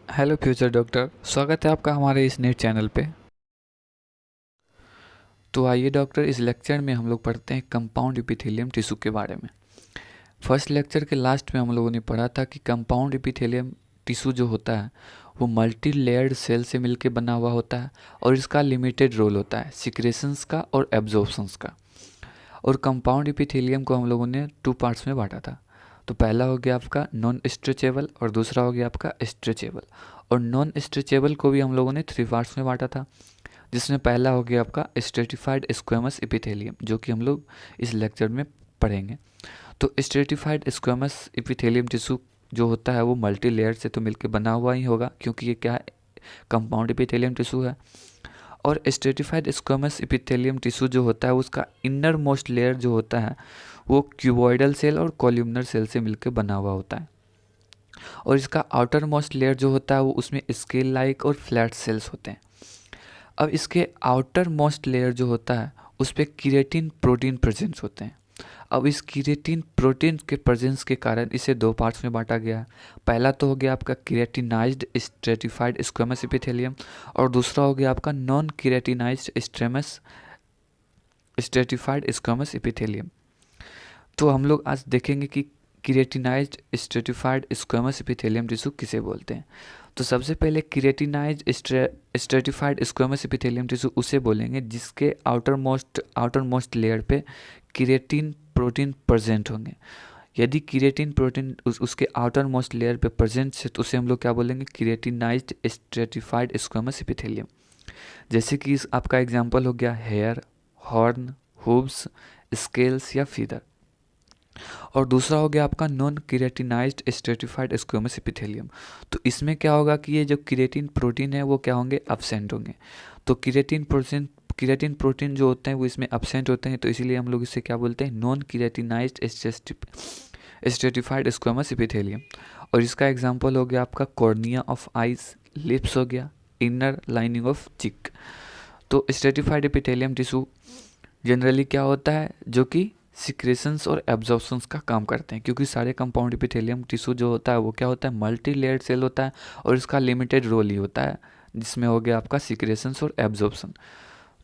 Hello future doctor, स्वागत है आपका हमारे इस नेट चैनल पे। तो आइए डॉक्टर, इस लेक्चर में हम लोग पढ़ते हैं कंपाउंड एपिथेलियम टिश्यू के बारे में। फर्स्ट लेक्चर के लास्ट में हम लोगों ने पढ़ा था कि कंपाउंड एपिथेलियम टिश्यू जो होता है वो मल्टी लेयर्ड सेल से मिलकर बना हुआ होता है और इसका लिमिटेड रोल होता है सिक्रेशंस का और एब्जॉर्प्शंस का। और कंपाउंड एपिथेलियम को हम लोगों ने 2 पार्ट्स में बांटा था। तो पहला हो गया आपका नॉन स्ट्रेचेबल और दूसरा हो गया आपका स्ट्रेचेबल। और नॉन स्ट्रेचेबल को भी हम लोगों ने 3 पार्ट्स में बांटा था, जिसमें पहला हो गया आपका स्ट्रेटिफाइड स्क्वेमस एपिथेलियम, जो कि हम लोग इस लेक्चर में पढ़ेंगे। तो स्ट्रेटिफाइड स्क्वेमस एपिथेलियम टिश्यू जो होता है वो मल्टी लेयर से तो मिलकर बना हुआ ही होगा, क्योंकि ये क्या है, कंपाउंड एपिथेलियम टिश्यू है। और स्ट्रेटिफाइड स्क्वेमस एपिथेलियम टिश्यू जो होता है उसका इनर मोस्ट लेयर जो होता है वो क्यूबॉइडल सेल और कॉल्यूमनर सेल से मिलकर बना हुआ होता है। और इसका आउटर मोस्ट लेयर जो होता है वो उसमें स्केल लाइक और फ्लैट सेल्स होते हैं। अब इसके आउटर मोस्ट लेयर जो होता है उस पर कीरेटिन प्रोटीन प्रेजेंस होते हैं। अब इस कीरेटिन प्रोटीन के प्रेजेंस के कारण इसे 2 पार्ट्स में बांटा गया है। पहला तो हो गया आपका कीरेटिनाइज्ड स्ट्रेटिफाइड स्क्वेमस एपिथेलियम और दूसरा हो गया आपका नॉन कीरेटिनाइज्ड स्ट्रेमस स्ट्रेटिफाइड स्क्वेमस एपिथेलियम। तो हम लोग आज देखेंगे कि कीरेटिनाइज्ड स्ट्रेटिफाइड स्क्वेमस एपिथेलियम टिश्यू किसे बोलते हैं। तो सबसे पहले कीरेटिनाइज्ड स्ट्रेटिफाइड स्क्वेमस एपिथेलियम टिश्यू उसे बोलेंगे जिसके आउटर मोस्ट लेयर पे कीरेटिन प्रोटीन प्रेजेंट होंगे। यदि कीरेटिन प्रोटीन उसके आउटर मोस्ट लेयर पे प्रेजेंट है तो उसे हम लोग क्या बोलेंगे, कीरेटिनाइज्ड स्ट्रेटिफाइड स्क्वेमस एपिथेलियम। जैसे कि आपका एग्जांपल हो गया हेयर, हॉर्न, हूव्स, स्केल्स या फीदर। और दूसरा हो गया आपका नॉन कीरेटिनाइज्ड स्ट्रेटिफाइड स्क्वेमस एपिथेलियम। तो इसमें क्या होगा कि ये जो कीरेटिन प्रोटीन है वो क्या होंगे, एब्सेंट होंगे। तो कीरेटिन प्रोटीन जो होते हैं वो इसमें एब्सेंट होते हैं, तो इसीलिए हम लोग इसे क्या बोलते हैं, नॉन कीरेटिनाइज्ड स्ट्रेटिफाइड स्क्वेमस एपिथेलियम। और इसका एग्जांपल हो गया आपका कॉर्निया ऑफ आइज, लिप्स हो गया, इनर लाइनिंग ऑफ चिक। तो स्ट्रेटिफाइड एपिथेलियम टिश्यू जनरली क्या होता है, जो कि सिक्रेशंस और एब्जॉर्प्शंस का काम करते हैं, क्योंकि सारे कंपाउंड एपिथेलियम टिश्यू जो होता है वो क्या होता है, मल्टी लेयर्ड सेल होता है और इसका लिमिटेड रोल ही होता है, जिसमें हो गया आपका सिक्रेशंस और एब्जॉर्प्शन।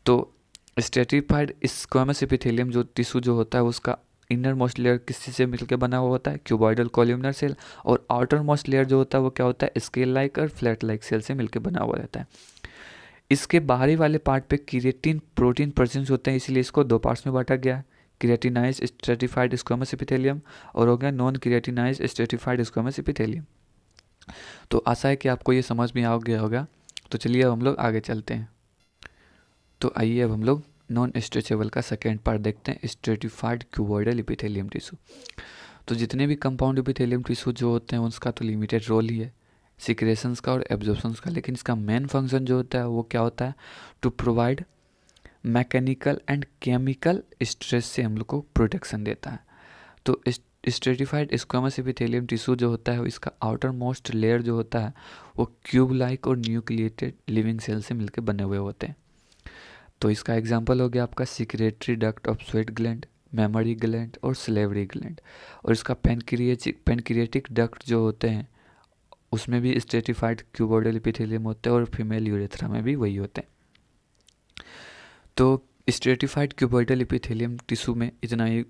तो स्ट्रेटिफाइड स्क्वेमस एपिथेलियम जो टिश्यू जो होता है उसका इनर मोस्ट लेयर किसी से मिलकर बना हुआ होता है, क्यूबॉइडल कॉल्यूमनर सेल। और आउटर मोस्ट लेयर जो होता है वो क्या होता है, स्केल लाइक और फ्लैट लाइक सेल से मिलकर बना हुआ रहता है। इसके बाहरी वाले पार्ट पे कीरेटिन प्रोटीन प्रेजेंस होते हैं, इसलिए इसको 2 पार्ट्स में बांटा गया है, कीरेटिनाइज्ड स्ट्रेटिफाइड स्क्वेमस एपिथेलियम और हो गया नॉन कीरेटिनाइज्ड स्ट्रेटिफाइड स्क्वेमस एपिथेलियम। तो आशा है कि आपको ये समझ में आ गया होगा। तो चलिए अब हम लोग आगे चलते हैं। तो आइए अब हम लोग नॉन स्ट्रेचेबल का सेकेंड पार्ट देखते हैं, स्ट्रेटिफाइड क्यूबॉइडल एपिथेलियम टिश्यू। तो जितने भी कंपाउंड एपिथेलियम टिश्यू जो होते हैं उसका तो लिमिटेड रोल ही है सिक्रेशंस का और एब्जॉर्प्शंस का, लेकिन इसका मेन फंक्शन जो होता है वो क्या होता है, to provide mechanical and chemical stress से हम लोग को प्रोटेक्शन देता है। तो स्ट्रेटिफाइड स्क्वेमस एपिथेलियम टिश्यू जो होता है इसका आउटर मोस्ट लेयर जो होता है वो क्यूब लाइक और न्यूक्लिएटेड लिविंग सेल से मिलकर बने हुए होते हैं। तो इसका एग्जांपल हो गया आपका secretory duct of sweat gland, mammary gland और स्लेवरी ग्लैंड। और इसका पेनक्रिएटिक डक्ट जो होते हैं उसमें भी स्ट्रेटिफाइड क्यूबॉइडल एपिथेलियम होते हैं और फीमेल यूरेथ्रा में भी वही होते हैं। तो स्ट्रेटिफाइड क्यूबॉइडल एपिथेलियम टिश्यू में इतना ही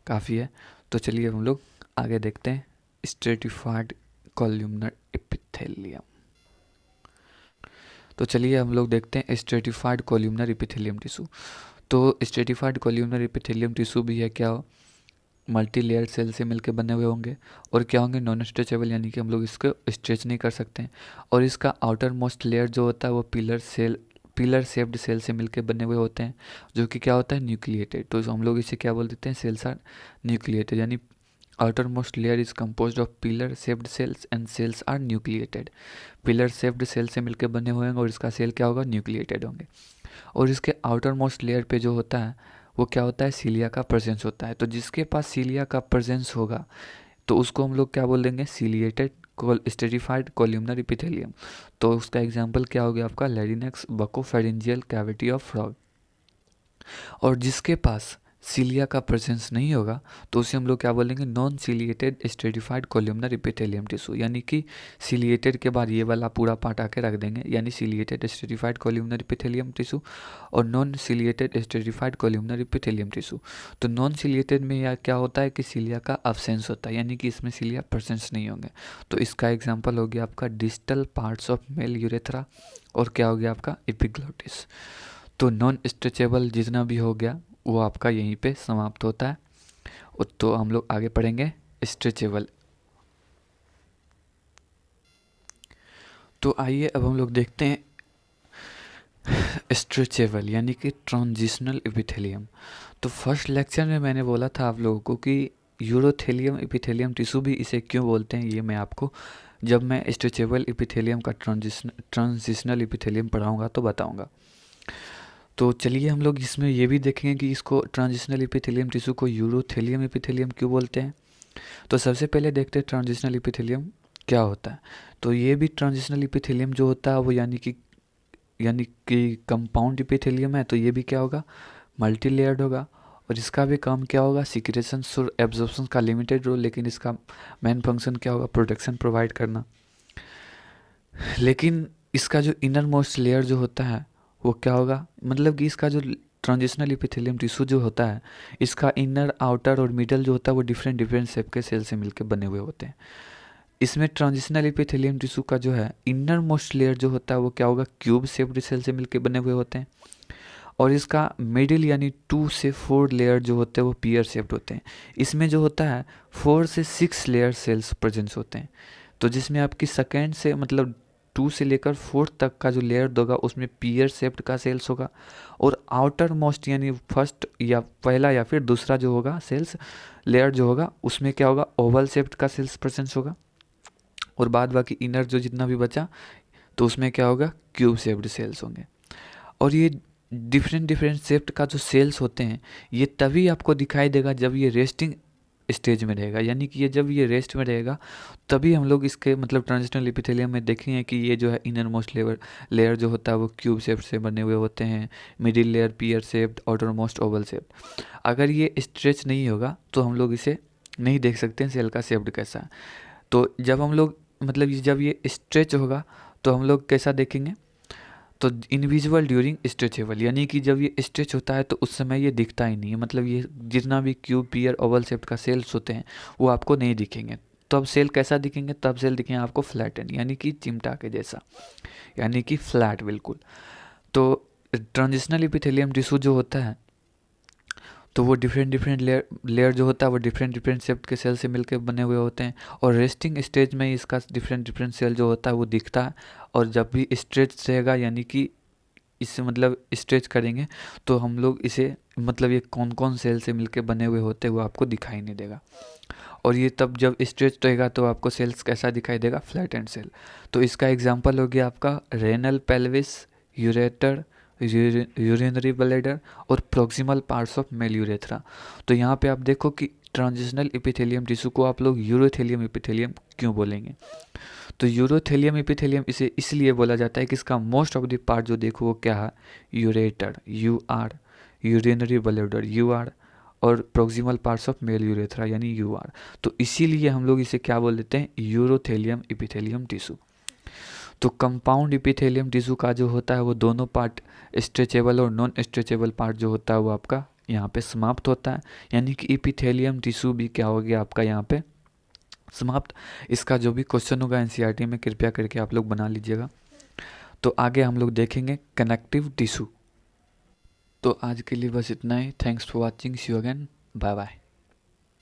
काफ़ी है। तो चलिए हम लोग आगे देखते हैं स्ट्रेटिफाइड कॉल्यूमनर एपिथेलियम। तो चलिए हम लोग देखते हैं स्ट्रेटिफाइड कॉल्यूमनर एपिथेलियम टिश्यू। तो स्ट्रेटिफाइड कॉल्यूमनर एपिथेलियम टिश्यू भी है क्या, मल्टी लेयर सेल से मिलकर बने हुए होंगे और क्या होंगे, नॉन स्ट्रेचेबल, यानी कि हम लोग इसको स्ट्रेच नहीं कर सकते हैं। और इसका आउटर मोस्ट लेयर जो होता है वो पिलर शेप्ड सेल से मिलकर बने हुए होते हैं, जो कि क्या होता है, न्यूक्लिएटेड। तो हम लोग इसे क्या बोल देते हैं, सेल्स आर न्यूक्लिएटेड, यानी outermost layer is composed of pillar shaped cells and cells are nucleated. Pillar shaped cell से मिलकर बने हुए होंगे और इसका सेल क्या होगा, न्यूक्लिएटेड होंगे। और इसके आउटर मोस्ट लेयर पे जो होता है वो क्या होता है, सीलिया का प्रेजेंस होता है। तो जिसके पास सीलिया का प्रेजेंस होगा तो उसको हम लोग क्या बोल देंगे, सीलिएटेड स्ट्रेटिफाइड कॉल्यूमनर एपिथेलियम। तो उसका एग्जांपल क्या हो गया आपका, लैरिंक्स बकोफेरिंजियल कैविटी ऑफ फ्रॉग। और जिसके पास सीलिया का प्रेजेंस नहीं होगा तो उसे हम लोग क्या बोलेंगे, non ciliated stratified columnar epithelium tissue, यानी कि सीलिएटेड के बाद ये वाला पूरा पार्ट आके रख देंगे, यानी ciliated stratified columnar epithelium tissue और non ciliated stratified columnar epithelium tissue. तो नॉन सीलिएटेड में या क्या होता है कि सीलिया का अब्सेंस होता है, यानी कि इसमें सीलिया प्रेजेंस नहीं होंगे। तो इसका एग्जाम्पल हो गया आपका distal parts of male urethra और क्या हो गया आपका एपिग्लोटिस। तो नॉन स्ट्रेचेबल जितना भी हो गया वो आपका यहीं पे समाप्त होता है। तो हम लोग आगे पढ़ेंगे स्ट्रेचेबल। तो आइए अब हम लोग देखते हैं स्ट्रेचेबल यानी कि ट्रांजिशनल एपिथेलियम। तो फर्स्ट लेक्चर में मैंने बोला था आप लोगों को कि यूरोथेलियम एपिथेलियम टिश्यू भी इसे क्यों बोलते हैं, ये मैं आपको जब मैं स्ट्रेचेबल एपिथेलियम का ट्रांजिशनल एपिथेलियम पढ़ाऊंगा तो बताऊंगा। तो चलिए हम लोग इसमें ये भी देखेंगे कि इसको ट्रांजिशनल एपिथेलियम टिश्यू को यूरोथेलियम एपिथेलियम क्यों बोलते हैं। तो सबसे पहले देखते हैं ट्रांजिशनल एपिथेलियम क्या होता है। तो ये भी ट्रांजिशनल एपिथेलियम जो होता है वो यानी कि कंपाउंड एपिथेलियम है। तो ये भी क्या होगा, मल्टी लेयर्ड होगा और इसका भी काम क्या होगा, सिक्रेशन और एब्जॉर्प्शन का लिमिटेड रोल, लेकिन इसका मेन फंक्शन क्या होगा, प्रोटेक्शन प्रोवाइड करना। लेकिन इसका जो इनर मोस्ट लेयर जो होता है वो क्या होगा, मतलब कि इसका जो ट्रांजिशनल एपिथेलियम टिश्यू जो होता है इसका इनर आउटर और मिडल जो होता है वो डिफरेंट शेप के सेल से मिलकर बने हुए होते हैं। इसमें ट्रांजिशनल एपिथेलियम टिश्यू का जो है इनर मोस्ट लेयर जो होता है वो क्या होगा, क्यूब शेप्ड सेल से मिलकर बने हुए होते हैं और इसका मिडिल यानी 2 से 4 लेयर जो होते हैं वो पियर शेप्ड होते हैं। इसमें जो होता है 4 से 6 लेयर सेल्स प्रेजेंस होते हैं। तो जिसमें आपकी सेकेंड से मतलब 2 से लेकर 4 तक का जो लेयर होगा उसमें पियर शेप्ड का सेल्स होगा और आउटर मोस्ट यानी फर्स्ट या पहला या फिर दूसरा जो होगा सेल्स लेयर जो होगा उसमें क्या होगा, ओवल शेप्ड का सेल्स प्रेजेंस होगा और बाद बाकी इनर जो जितना भी बचा तो उसमें क्या होगा, क्यूब शेप्ड सेल्स होंगे। और ये डिफरेंट शेप्ड का जो सेल्स होते हैं ये तभी आपको दिखाई देगा जब ये रेस्टिंग स्टेज में रहेगा, यानी कि ये जब ये रेस्ट में रहेगा तभी हम लोग इसके मतलब ट्रांजिशनल एपिथेलियम में देखेंगे कि ये जो है इनर मोस्ट लेयर जो होता है वो क्यूब शेप से बने हुए होते हैं, middle layer pear shaped, outer most Oval shaped. अगर ये स्ट्रेच नहीं होगा तो हम लोग इसे नहीं देख सकते हैं सेल का शेप्ड कैसा है। तो जब हम लोग मतलब जब ये स्ट्रेच होगा तो हम लोग कैसा देखेंगे, तो इनविजिबल ड्यूरिंग स्ट्रेचेबल, यानी कि जब ये स्ट्रेच होता है तो उस समय ये दिखता ही नहीं है, मतलब ये जितना भी क्यूब पियर ओवल शेप का सेल्स होते हैं वो आपको नहीं दिखेंगे। तो अब सेल कैसा दिखेंगे, तब सेल दिखेंगे आपको फ्लैटन यानी कि चिमटा के जैसा, यानी कि फ्लैट बिल्कुल। तो ट्रांजिशनल एपिथेलियम टिश्यू जो होता है तो वो डिफरेंट लेयर जो होता है वो डिफरेंट शेप के सेल से मिलकर बने हुए होते हैं और रेस्टिंग स्टेज में इसका डिफरेंट सेल जो होता है वो दिखता है और जब भी स्ट्रेच रहेगा यानी कि इससे मतलब स्ट्रेच करेंगे तो हम लोग इसे मतलब ये कौन कौन सेल से मिलकर बने हुए होते हैं वो आपको दिखाई नहीं देगा। और ये तब जब स्ट्रेच रहेगा तो आपको सेल्स कैसा दिखाई देगा, फ्लैट एंड सेल। तो इसका एग्जांपल हो गया आपका renal pelvis, ureter, urinary bladder और proximal parts of male urethra. तो यहाँ पे आप देखो कि ट्रांजिशनल एपिथेलियम टिश्यू को आप लोग यूरोथेलियम एपिथेलियम क्यों बोलेंगे। तो यूरोथेलियम एपिथेलियम इसे इसलिए बोला जाता है कि इसका मोस्ट ऑफ द पार्ट जो देखो वो क्या है, ureter UR, urinary bladder UR और proximal parts of male urethra यानी UR। तो इसीलिए हम लोग इसे क्या बोल देते हैं, यूरोथेलियम एपिथेलियम टिश्यू। तो कंपाउंड एपिथेलियम टिश्यू का जो होता है वो दोनों पार्ट स्ट्रेचेबल और नॉन स्ट्रेचेबल पार्ट जो होता है वो आपका यहाँ पे समाप्त होता है, यानी कि एपिथेलियम टिश्यू भी क्या हो गया आपका यहाँ पे समाप्त। इसका जो भी क्वेश्चन होगा NCERT में कृपया करके आप लोग बना लीजिएगा। तो आगे हम लोग देखेंगे कनेक्टिव टिश्यू। तो आज के लिए बस इतना ही। Thanks for watching, see you again, bye bye.